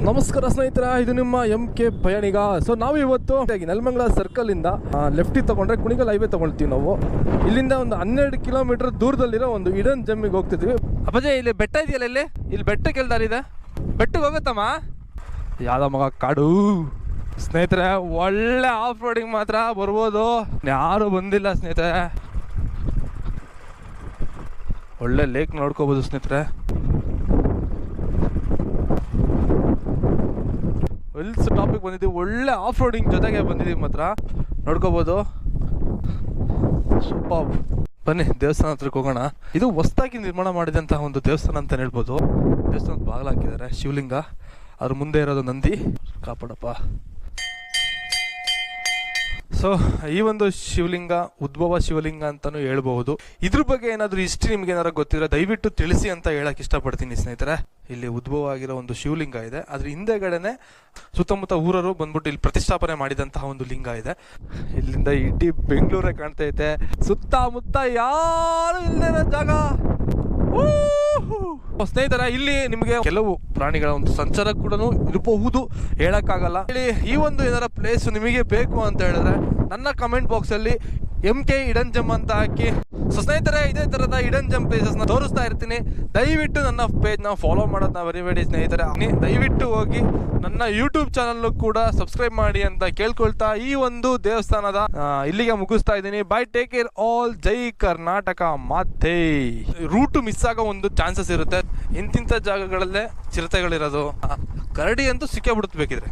ನಮಸ್ಕಾರ ಸ್ನೇಹಿತರ, ಇದು ನಿಮ್ಮ MK ಪಯಣಿಗ. ಸೊ ನಾವು ಇವತ್ತು ನೆಲಮಂಗಲ ಸರ್ಕಲ್ ಇಂದ ಲೆಫ್ಟ್ ತಗೊಂಡ್ರೆ ಕುಣಿಗಲ್ ಹೈವೇ ತಗೊಳ್ತೀವಿ. ನಾವು ಇಲ್ಲಿಂದ ಒಂದು 12 ಕಿಲೋಮೀಟರ್ ದೂರದಲ್ಲಿರೋ ಒಂದು ಹಿಡನ್ ಜಮ್ಮಿಗೆ ಹೋಗ್ತಿದ್ವಿ. ಅಪ್ಪಾಜಿ ಇಲ್ಲಿ ಬೆಟ್ಟ ಇದೆಯಲ್ಲ, ಇಲ್ಲಿ ಬೆಟ್ಟಕ್ಕೆ ಎಲ್ದಾರಿದೆ, ಬೆಟ್ಟಕ್ಕೆ ಹೋಗುತ್ತಮ್ಮ. ಯಾವ್ದ ಮಗ ಕಾಡು ಸ್ನೇಹಿತರೆ, ಒಳ್ಳೆ ಆಫ್ ರೋಡಿಂಗ್ ಮಾತ್ರ ಬರ್ಬೋದು. ಯಾರು ಬಂದಿಲ್ಲ ಸ್ನೇಹಿತರೆ, ಒಳ್ಳೆ ಲೇಕ್ ನೋಡ್ಕೋಬಹುದು ಸ್ನೇಹಿತರೆ. ಹಿಲ್ಸ್ ಟಾಪಿಕ್ ಬಂದಿದ್ದೀವಿ, ಒಳ್ಳೆ ಆಫ್ ರೋಡಿಂಗ್ ಜೊತೆಗೆ ಬಂದಿದ್ದೀವಿ ಮಾತ್ರ ನೋಡ್ಕೋಬಹುದು. ಸೂಪರ್. ಬನ್ನಿ ದೇವಸ್ಥಾನ ಹತ್ರಕ್ಕೆ ಹೋಗೋಣ. ಇದು ಹೊಸದಾಗಿ ನಿರ್ಮಾಣ ಮಾಡಿದಂತಹ ಒಂದು ದೇವಸ್ಥಾನ ಅಂತ ಹೇಳ್ಬೋದು. ದೇವಸ್ಥಾನದ ಬಾಗಿಲು ಹಾಕಿದ್ದಾರೆ, ಶಿವಲಿಂಗ, ಅದ್ರ ಮುಂದೆ ಇರೋದು ನಂದಿ. ಕಾಪಾಡಪ್ಪ. ಸೊ ಈ ಒಂದು ಶಿವಲಿಂಗ ಉದ್ಭವ ಶಿವಲಿಂಗ ಅಂತಾನು ಹೇಳ್ಬಹುದು. ಇದ್ರ ಬಗ್ಗೆ ಏನಾದ್ರು ಹಿಸ್ಟ್ರಿ ನಿಮ್ಗೆ ಏನಾದ್ರು ಗೊತ್ತಿದ್ರೆ ದಯವಿಟ್ಟು ತಿಳಿಸಿ ಅಂತ ಹೇಳಕ್ ಇಷ್ಟಪಡ್ತೀನಿ ಸ್ನೇಹಿತರೆ. ಇಲ್ಲಿ ಉದ್ಭವ ಆಗಿರೋ ಒಂದು ಶಿವಲಿಂಗ ಇದೆ, ಅದ್ರ ಹಿಂದೆಗಡೆನೆ ಸುತ್ತಮುತ್ತ ಊರರು ಬಂದ್ಬಿಟ್ಟು ಇಲ್ಲಿ ಪ್ರತಿಷ್ಠಾಪನೆ ಮಾಡಿದಂತಹ ಒಂದು ಲಿಂಗ ಇದೆ. ಇಲ್ಲಿಂದ ಇಡೀ ಬೆಂಗಳೂರೇ ಕಾಣ್ತಾ ಐತೆ, ಸುತ್ತಮುತ್ತ ಯಾರು ಇಲ್ಲದ ಜಾಗ. ಸ್ನೇಹಿತರ, ಇಲ್ಲಿ ನಿಮಗೆ ಕೆಲವು ಪ್ರಾಣಿಗಳ ಒಂದು ಸಂಚಾರ ಕೂಡ ಇರಬಹುದು, ಹೇಳಕ್ಕಾಗಲ್ಲ. ಇಲ್ಲಿ ಈ ಒಂದು ಏನಾರ ಪ್ಲೇಸ್ ನಿಮಗೆ ಬೇಕು ಅಂತ ಹೇಳಿದ್ರೆ ನನ್ನ ಕಮೆಂಟ್ ಬಾಕ್ಸ್ ಅಲ್ಲಿ MK ಹಿಡನ್ ಜಮ್ ಅಂತ ಹಾಕಿ. ಸೊ ಸ್ನೇಹಿತರೆ, ಇದೇ ತರದ ಹಿಡನ್ ಜಮ್ ಪ್ಲೇಸಸ್ ನ ತೋರಿಸ್ತಾ ಇರ್ತೀನಿ. ದಯವಿಟ್ಟು ನನ್ನ ಪೇಜ್ ನ ಫಾಲೋ ಮಾಡೋದನ್ನ ಮರಿಬೇಡಿ ಸ್ನೇಹಿತರೆ. ದಯವಿಟ್ಟು ಹೋಗಿ ನನ್ನ ಯೂಟ್ಯೂಬ್ ಚಾನಲ್ ಕೂಡ ಸಬ್ಸ್ಕ್ರೈಬ್ ಮಾಡಿ ಅಂತ ಕೇಳ್ಕೊಳ್ತಾ ಈ ಒಂದು ದೇವಸ್ಥಾನದ ಇಲ್ಲಿಗೆ ಮುಗಿಸ್ತಾ ಇದ್ದೀನಿ. Bye, take care all. ಜೈ ಕರ್ನಾಟಕ ಮಾತೆ. ರೂಟ್ ಮಿಸ್ ಆಗೋ ಒಂದು ಚಾನ್ಸಸ್ ಇರುತ್ತೆ ಇಂತಿಂತ ಜಾಗಗಳಲ್ಲೇ ಚಿರತೆಗಳಿರೋದು. ಕರಡಿ ಅಂತೂ ಸಿಕ್ಕೇ ಬಿಡುತ್ತೆ ಬೇಕಿದ್ರೆ.